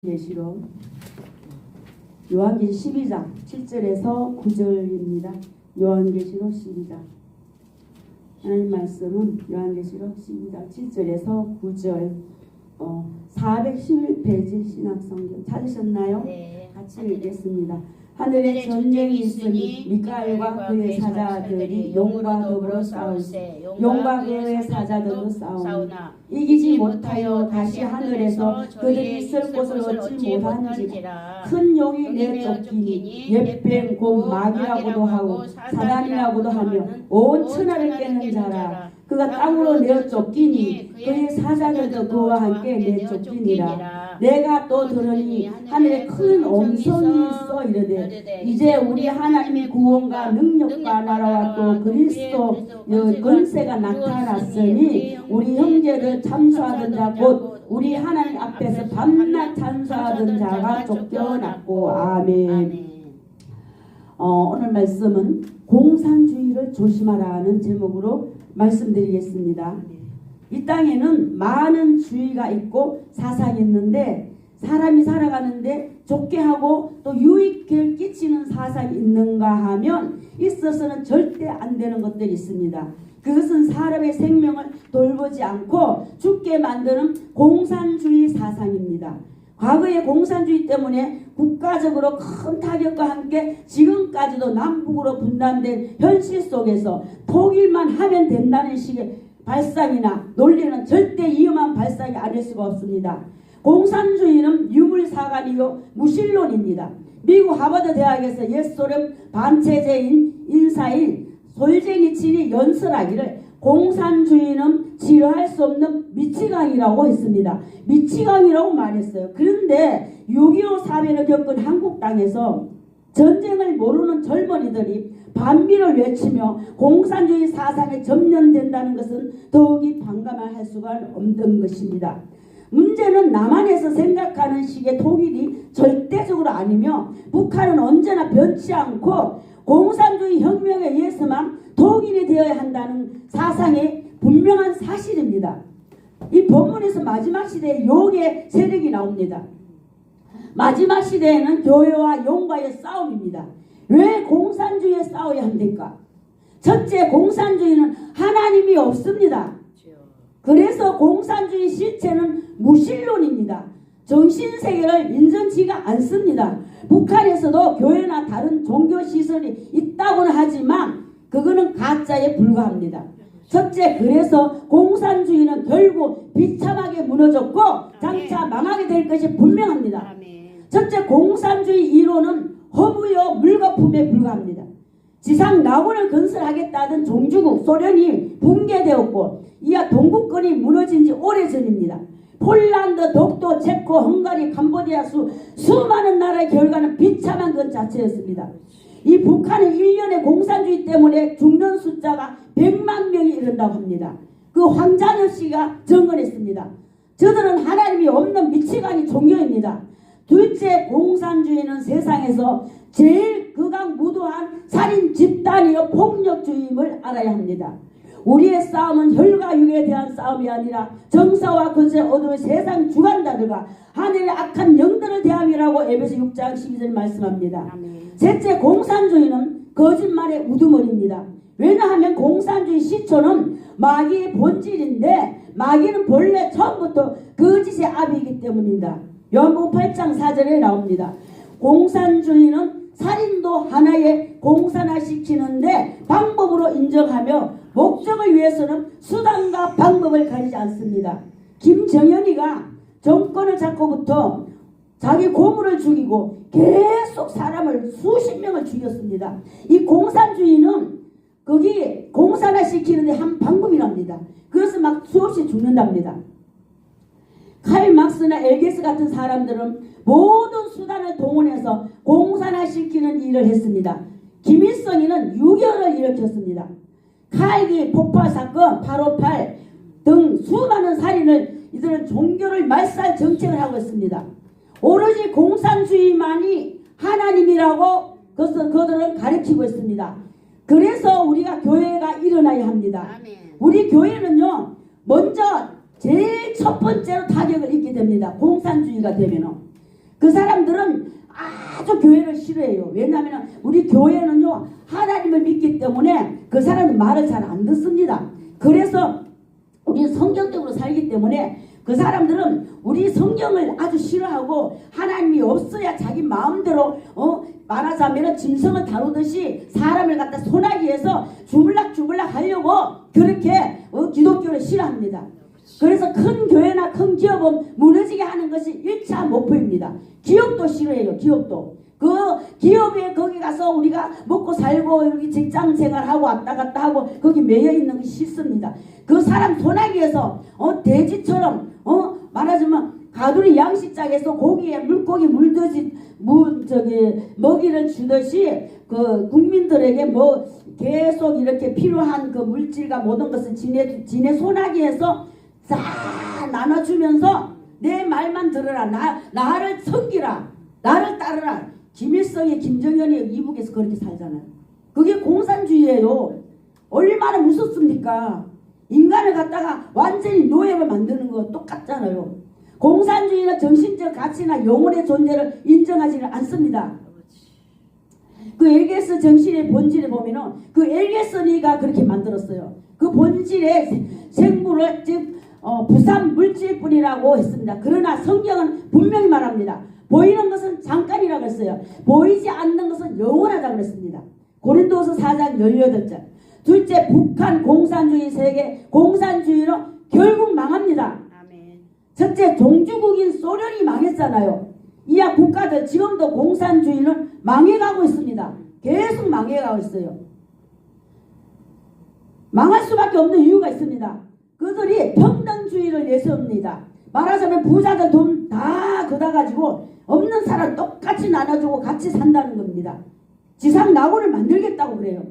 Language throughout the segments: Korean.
계시록 요한계시 12장 7절에서 9절입니다. 요한계시록 12장 하나님 말씀은 요한계시록 12장 7절에서 9절 411페이지 신약성경 찾으셨나요? 네. 같이 읽겠습니다. 하늘에 전쟁이 있으니 미카엘과 그의 사자들이 용과 더불어 싸울세 용과 그의 사자들도 싸우나 이기지 못하여 다시 하늘에서 그들이 있을 곳을 얻지 못한지라. 큰 용이 내쫓기니 옛뱀 곧 마귀라고도 하고 사단이라고도 하며 온 천하를 깨는 자라. 그가 땅으로 내어 쫓기니 그의 사자들도 그와 함께 내쫓기니라. 내가 또 들으니 하늘에 큰 음성이 있어 이르되 이제 우리 하나님의 구원과 능력과 나라와 또 그리스도 권세가 나타났으니 우리 형제를 참수하던 자 곧 우리 하나님 앞에서 밤낮 찬수하던 자가 쫓겨났고. 아멘. 오늘 말씀은 공산주의를 조심하라는 제목으로 말씀드리겠습니다. 이 땅에는 많은 주의가 있고 사상이 있는데 사람이 살아가는데 좋게 하고 또 유익을 끼치는 사상이 있는가 하면 있어서는 절대 안 되는 것들이 있습니다. 그것은 사람의 생명을 돌보지 않고 죽게 만드는 공산주의 사상입니다. 과거의 공산주의 때문에 국가적으로 큰 타격과 함께 지금까지도 남북으로 분단된 현실 속에서 통일만 하면 된다는 식의 발상이나 논리는 절대 위험한 발상이 아닐 수가 없습니다. 공산주의는 유물사관이요 무신론입니다. 미국 하버드 대학에서 옛소련 반체제인 인사인 솔제니친이 연설하기를 공산주의는 치료할 수 없는 미치광이라고 했습니다. 미치광이라고 말했어요. 그런데 6.25 사변을 겪은 한국 땅에서 전쟁을 모르는 젊은이들이 반미를 외치며 공산주의 사상에 점령된다는 것은 더욱이 반감을 할 수가 없는 것입니다. 문제는 남한에서 생각하는 식의 통일이 절대적으로 아니며 북한은 언제나 변치 않고 공산주의 혁명에 의해서만 통일이 되어야 한다는 사상이 분명한 사실입니다. 이 본문에서 마지막 시대에 용의 세력이 나옵니다. 마지막 시대에는 교회와 용과의 싸움입니다. 왜 공산주의에 싸워야 합니까? 첫째, 공산주의는 하나님이 없습니다. 그래서 공산주의 실체는 무신론입니다. 정신세계를 인정치가 않습니다. 북한에서도 교회나 다른 종교시설이 있다고는 하지만 그거는 가짜에 불과합니다. 첫째, 그래서 공산주의는 결국 비참하게 무너졌고 장차 망하게 될 것이 분명합니다. 첫째, 공산주의 이론은 허무요 물거품에 불과합니다. 지상 낙원을 건설하겠다던 종주국 소련이 붕괴되었고 이하 동구권이 무너진 지 오래전입니다. 폴란드, 독도, 체코, 헝가리, 캄보디아 수많은 나라의 결과는 비참한 것 자체였습니다. 이 북한은 1년에 공산주의 때문에 죽는 숫자가 100만 명이 이른다고 합니다. 그 황자녀 씨가 증언했습니다. 저들은 하나님이 없는 미치광이 종교입니다. 둘째, 공산주의는 세상에서 제일 극악무도한 살인 집단이요 폭력주의임을 알아야 합니다. 우리의 싸움은 혈과 육에 대한 싸움이 아니라 정사와 권세 어둠의 세상 주관자들과 하늘의 악한 영들을 대함이라고 에베소 6장 12절 말씀합니다. 셋째, 공산주의는 거짓말의 우두머리입니다. 왜냐하면 공산주의 시초는 마귀의 본질인데 마귀는 본래 처음부터 거짓의 아비이기 때문입니다. 요한복음 8장 4절에 나옵니다. 공산주의는 살인도 하나의 공산화시키는데 방법으로 인정하며 목적을 위해서는 수단과 방법을 가리지 않습니다. 김정연이가 정권을 잡고부터 자기 고모를 죽이고 계속 사람을 수십 명을 죽였습니다. 이 공산주의는 거기 공산화시키는데 한 방법이랍니다. 그래서 막 수없이 죽는답니다. 칼 막스나 엘게스 같은 사람들은 모든 수단을 동원해서 공산화시키는 일을 했습니다. 김일성이는 6.25를 일으켰습니다. 칼기 폭파사건, 8.58 등 수많은 살인을 이들은 종교를 말살 정책을 하고 있습니다. 오로지 공산주의만이 하나님이라고 그들은 가르치고 있습니다. 그래서 우리가 교회가 일어나야 합니다. 우리 교회는요 먼저 제일 첫 번째로 타격을 입게 됩니다. 공산주의가 되면은 그 사람들은 아주 교회를 싫어해요. 왜냐하면 우리 교회는요 하나님을 믿기 때문에 그 사람은 말을 잘 안 듣습니다. 그래서 우리 성경적으로 살기 때문에 그 사람들은 우리 성경을 아주 싫어하고 하나님이 없어야 자기 마음대로 말하자면 짐승을 다루듯이 사람을 갖다 손아귀에서 주물락주물락 하려고 그렇게 기독교를 싫어합니다. 그래서 큰 교회나 큰 기업은 무너지게 하는 것이 1차 목표입니다. 기업도 싫어해요. 기업도. 그 기업에 거기 가서 우리가 먹고 살고 여기 직장 생활하고 왔다 갔다 하고 거기 매여 있는 것이 싫습니다. 그 사람 손아귀에서 돼지처럼 말하자면 가두리 양식장에서 고기에 물고기 물듯이 먹이를 주듯이 그 국민들에게 뭐 계속 이렇게 필요한 그 물질과 모든 것을 지네 손아귀에서 싹 나눠주면서 내 말만 들으라. 나를 섬기라. 나를 따르라. 김일성이 김정연이 이북에서 그렇게 살잖아요. 그게 공산주의예요. 얼마나 무섭습니까? 인간을 갖다가 완전히 노예로 만드는 거 똑같잖아요. 공산주의는 정신적 가치나 영혼의 존재를 인정하지는 않습니다. 그 엘게스 정신의 본질에 보면은 그 엘게스니가 그렇게 만들었어요. 그 본질의 생물을 즉 부산 물질뿐이라고 했습니다. 그러나 성경은 분명히 말합니다. 보이는 것은 잠깐이라고 했어요. 보이지 않는 것은 영원하다고 했습니다. 고린도서 4장 18절. 둘째, 북한 공산주의 세계 공산주의로 결국 망합니다. 아멘. 첫째, 종주국인 소련이 망했잖아요. 이하 국가들 지금도 공산주의는 망해가고 있습니다. 계속 망해가고 있어요. 망할 수밖에 없는 이유가 있습니다. 그들이 평등주의를 내세웁니다. 말하자면 부자들 돈 다 걷어가지고 없는 사람 똑같이 나눠주고 같이 산다는 겁니다. 지상 낙원을 만들겠다고 그래요.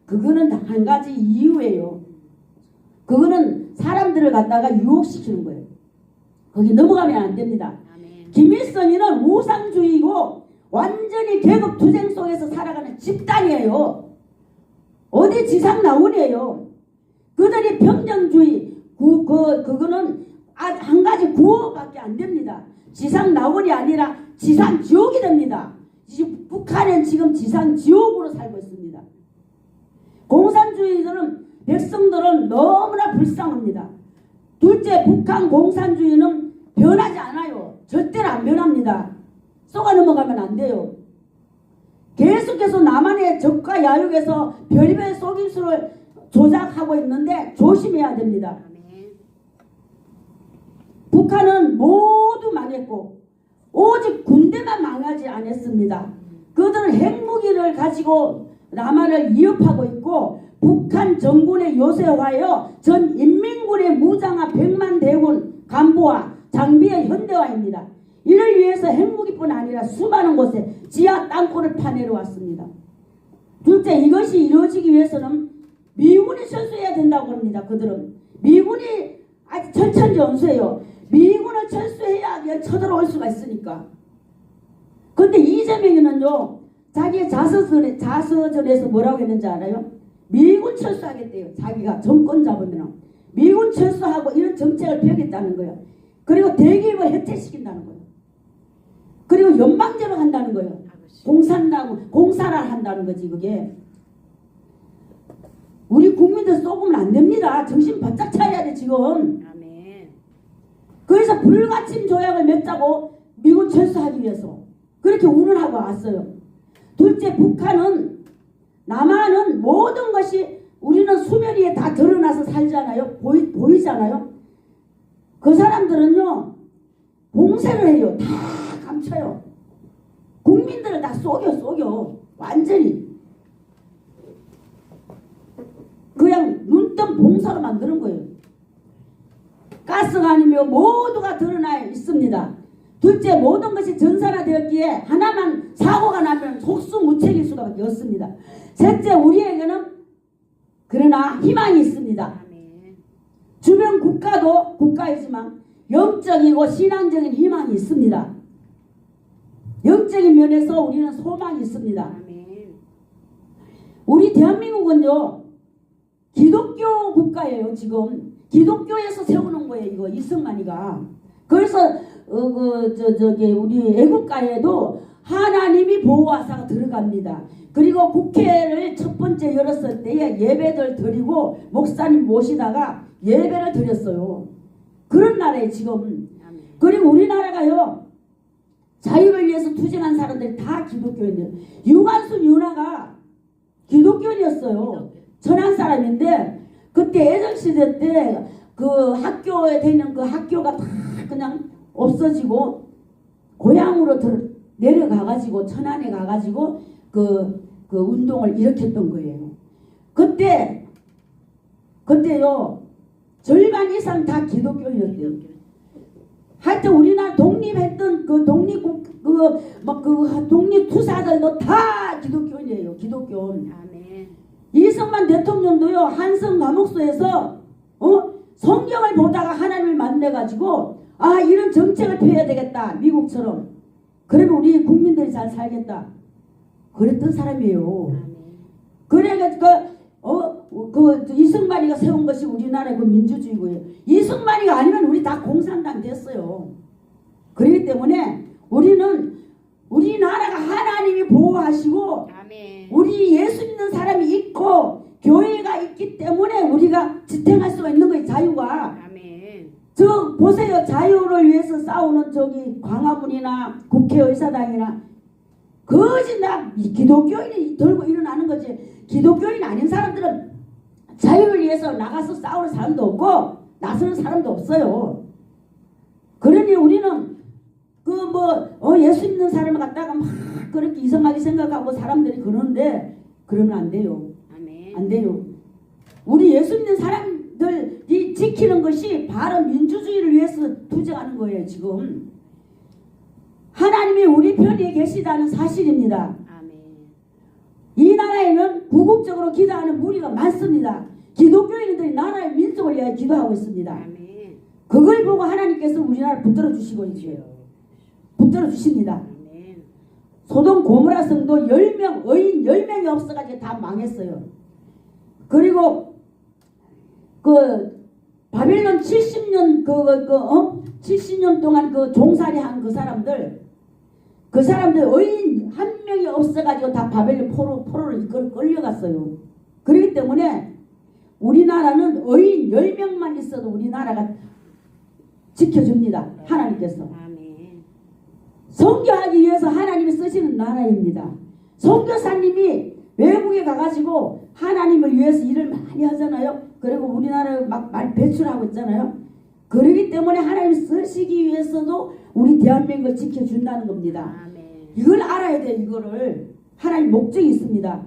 그거는 한 가지 이유예요. 그거는 사람들을 갖다가 유혹시키는 거예요. 거기 넘어가면 안 됩니다. 아멘. 김일성이는 우상주의고 완전히 계급투쟁 속에서 살아가는 집단이에요. 어디 지상 낙원이에요. 그들이 평등주의 그거는 한 가지 구호밖에 안 됩니다. 지상 낙원이 아니라 지상 지옥이 됩니다. 지금 북한은 지금 지상 지옥으로 살고 있습니다. 공산주의들은 백성들은 너무나 불쌍합니다. 둘째, 북한 공산주의는 변하지 않아요. 절대로 안 변합니다. 쏘가 넘어가면 안 돼요. 계속해서 남한의 적과 야욕에서 별의별 속임수를 조작하고 있는데 조심해야 됩니다. 북한은 모두 망했고 오직 군대만 망하지 않았습니다. 그들은 핵무기를 가지고 남한을 위협하고 있고 북한 정군의 요새화여 전 인민군의 무장화 100만 대군 간부와 장비의 현대화입니다. 이를 위해서 핵무기뿐 아니라 수많은 곳에 지하 땅굴을 파내려 왔습니다. 둘째, 이것이 이루어지기 위해서는 미군이 철수해야 된다고 합니다. 그들은 미군이 아주 철천지원수예요. 미군을 철수해야 쳐들어올 수가 있으니까. 근데 이재명이는요 자기의 자서전에서 뭐라고 했는지 알아요? 미군 철수하겠대요. 자기가 정권 잡으면 미군 철수하고 이런 정책을 펴겠다는 거예요. 그리고 대기업을 해체시킨다는 거예요. 그리고 연방제로 한다는 거예요. 공사를 한다는 거지. 그게 우리 국민들 쏘으면 안 됩니다. 정신 바짝 차려야 돼 지금. 그래서 불가침 조약을 맺자고 미군 철수하기 위해서 그렇게 운운하고 왔어요. 둘째, 북한은 남한은 모든 것이 우리는 수면 위에 다 드러나서 살잖아요. 보이잖아요. 그 사람들은요 봉쇄를 해요. 다 감춰요. 국민들을 다 속여 완전히 그냥 눈뜬 봉사로 만드는 거예요. 가스가 아니며 모두가 드러나 있습니다. 둘째, 모든 것이 전산화되었기에 하나만 사고가 나면 속수무책일 수밖에 없습니다. 셋째, 우리에게는 그러나 희망이 있습니다. 주변 국가도 국가이지만 영적이고 신앙적인 희망이 있습니다. 영적인 면에서 우리는 소망이 있습니다. 우리 대한민국은요 기독교 국가예요. 지금 기독교에서 세우는 거예요. 이거 이승만이가. 그래서 우리 애국가에도 하나님이 보호하사가 들어갑니다. 그리고 국회를 첫 번째 열었을 때에 예배를 드리고 목사님 모시다가 예배를 드렸어요. 그런 나라에 지금. 그리고 우리나라가요, 자유를 위해서 투쟁한 사람들이 다 기독교인이에요. 유관순 윤화가 기독교인이었어요. 천안 사람인데 그때 애정시대 때 그 학교에 되는 그 학교가 다 그냥 없어지고 고향으로 내려가가지고 천안에 가가지고 그 운동을 일으켰던 거예요. 그때요 절반 이상 다 기독교인이었대요. 하여튼 우리나라 독립했던 그 독립투사들도 다 기독교인이에요. 기독교인. 아멘. 이승만 대통령도요 한성 감옥소에서 성경을 보다가 하나님을 만나가지고 아 이런 정책을 펴야 되겠다 미국처럼. 그러면 우리 국민들이 잘 살겠다. 그랬던 사람이에요. 그래가지고 이승만이가 세운 것이 우리나라의 그 민주주의고요. 이승만이가 아니면 우리 다 공산당 됐어요. 그렇기 때문에 우리는 우리나라가 하나님이 보호하시고 아멘. 우리 예수 믿는 사람이 있고 교회가 있기 때문에 우리가 지탱할 수가 있는 거예요. 자유가. 아멘. 저 보세요. 자유를 위해서 싸우는 저기 광화문이나 국회의사당이나 거짓 기독교인이 들고 일어나는 거지. 기독교인 아닌 사람들은 자유를 위해서 나가서 싸우는 사람도 없고 나서는 사람도 없어요. 그러니 우리는 예수 믿는 사람을 갖다가 막 그렇게 이상하게 생각하고 사람들이 그러는데 그러면 안 돼요. 아멘. 안 돼요. 우리 예수 믿는 사람들이 지키는 것이 바로 민주주의를 위해서 투쟁하는 거예요. 지금 하나님이 우리 편에 계시다는 사실입니다. 아멘. 이 나라에는 구국적으로 기도하는 무리가 많습니다. 기독교인들이 나라의 민족을 위하여 기도하고 있습니다. 아멘. 그걸 보고 하나님께서 우리나라를 붙들어 주시고 있어요. 붙들어 주십니다. 아멘. 소돔 고모라 성도 10명, 의인 10명이 없어가지고 다 망했어요. 그리고 바빌론 70년 70년 동안 종살이 한 그 사람들 의인 한 명이 없어가지고 다 바벨론 포로로 끌려갔어요. 그렇기 때문에 우리나라는 의인 10명만 있어도 우리나라가 지켜줍니다. 하나님께서. 아멘. 선교하기 위해서 하나님이 쓰시는 나라입니다. 선교사님이 외국에 가가지고 하나님을 위해서 일을 많이 하잖아요. 그리고 우리나라에 막 많이 배출하고 있잖아요. 그러기 때문에 하나님이 쓰시기 위해서도 우리 대한민국을 지켜준다는 겁니다. 아멘. 이걸 알아야 돼요. 이거를. 하나님 목적이 있습니다.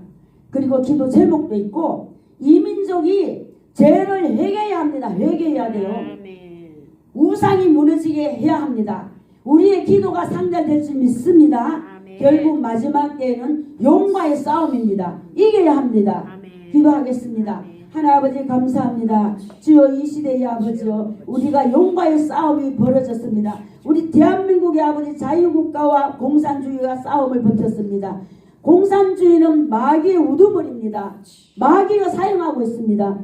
그리고 기도 제목도 있고 이 민족이 죄를 회개해야 합니다. 회개해야 돼요. 아멘. 우상이 무너지게 해야 합니다. 우리의 기도가 상달될 줄 믿습니다. 아멘. 결국 마지막 때에는 용과의 싸움입니다. 이겨야 합니다. 아멘. 기도하겠습니다. 아멘. 하나님 아버지 감사합니다. 주여 이 시대의 아버지요 우리가 용과의 싸움이 벌어졌습니다. 우리 대한민국의 아버지 자유국가와 공산주의가 싸움을 벌였습니다. 공산주의는 마귀의 우두머리입니다. 마귀가 사용하고 있습니다.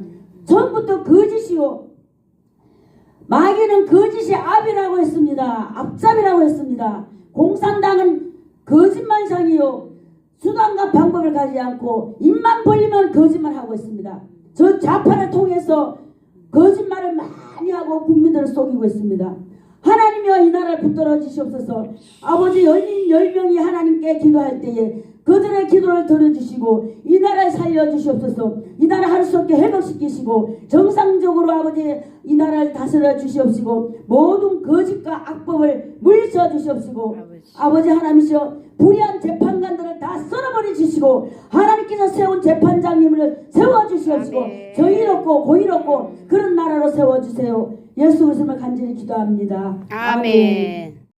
처음부터 거짓이요. 마귀는 거짓의 압이라고 했습니다. 앞잡이라고 했습니다. 공산당은 거짓말상이요. 수단과 방법을 가지지 않고 입만 벌리면 거짓말하고 있습니다. 저 좌파를 통해서 거짓말을 많이 하고 국민들을 속이고 있습니다. 하나님이여 이 나라를 붙들어 주시옵소서. 아버지 연인 10명이 하나님께 기도할 때에 그들의 기도를 들어주시고 이 나라를 살려주시옵소서. 이 나라 할 수 없게 회복시키시고 정상적으로 아버지 이 나라를 다스려 주시옵시고 모든 거짓과 악법을 물리쳐 주시옵시고 아버지 하나님이시여 불의한 재판관들을 다 썰어버려 주시고 하나님께서 세운 재판장님을 세워주시옵시고 정의롭고 공의롭고 그런 나라로 세워주세요. 예수 그리스도를 간절히 기도합니다. 아멘.